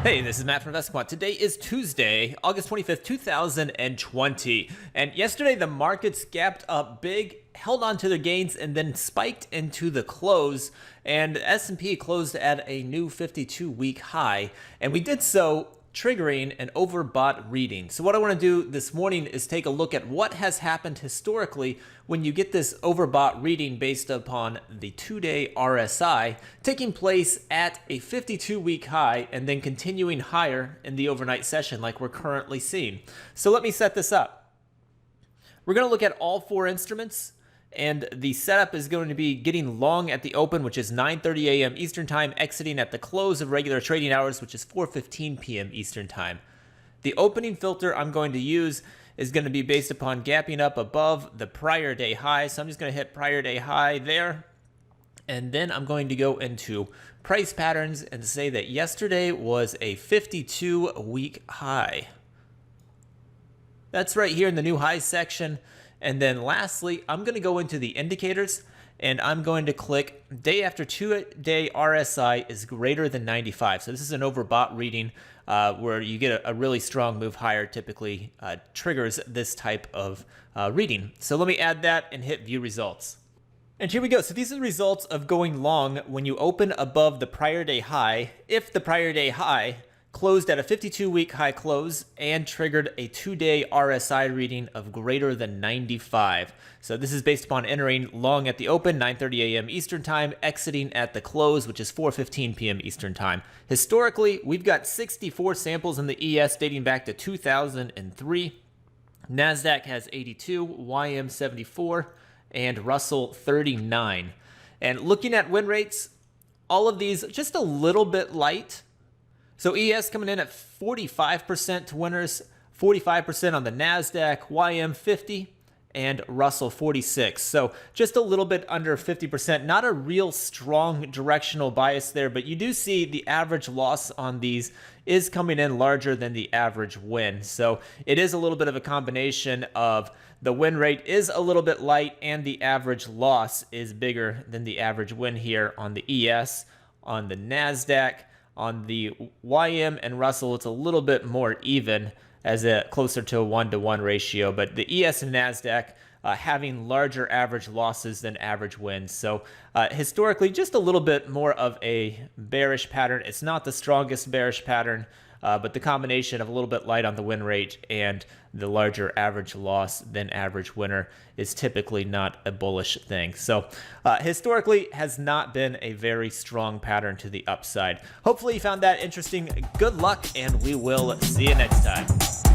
Hey, this is Matt from InvestiQuant. Today is Tuesday, August 25th, 2020. And yesterday the markets gapped up big, held on to their gains, and then spiked into the close. And S&P closed at a new 52-week high. And we did so triggering an overbought reading. So what I want to do this morning is take a look at what has happened historically when you get this overbought reading based upon the 2-day RSI taking place at a 52-week high and then continuing higher in the overnight session like we're currently seeing. So let me set this up. We're going to look at all four instruments. And the setup is going to be getting long at the open, which is 9:30 a.m. Eastern Time, exiting at the close of regular trading hours, which is 4:15 p.m. Eastern Time. The opening filter I'm going to use is going to be based upon gapping up above the prior day high. So I'm just going to hit prior day high there. And then I'm going to go into price patterns and say that yesterday was a 52-week high. That's right here in the new highs section. And then lastly, I'm going to go into the indicators and I'm going to click day after 2-day RSI is greater than 95. So this is an overbought reading where you get a really strong move higher typically triggers this type of reading. So let me add that and hit view results. And here we go. So these are the results of going long when you open above the prior day high. If the prior day high closed at a 52-week high close and triggered a 2-day RSI reading of greater than 95. So this is based upon entering long at the open, 9:30 a.m. Eastern Time, exiting at the close, which is 4:15 p.m. Eastern Time. Historically, we've got 64 samples in the ES dating back to 2003. NASDAQ has 82, YM 74, and Russell 39. And looking at win rates, all of these just a little bit light. So ES coming in at 45% to winners, 45% on the NASDAQ, YM 50, and Russell 46. So just a little bit under 50%. Not a real strong directional bias there, but you do see the average loss on these is coming in larger than the average win. So it is a little bit of a combination of the win rate is a little bit light and the average loss is bigger than the average win here on the ES, on the NASDAQ. On the YM and Russell, it's a little bit more even as a closer to a 1-to-1 ratio, but the ES and NASDAQ having larger average losses than average wins. So historically, just a little bit more of a bearish pattern. It's not the strongest bearish pattern, but the combination of a little bit light on the win rate and the larger average loss than average winner is typically not a bullish thing. So historically has not been a very strong pattern to the upside. Hopefully you found that interesting. Good luck, and we will see you next time.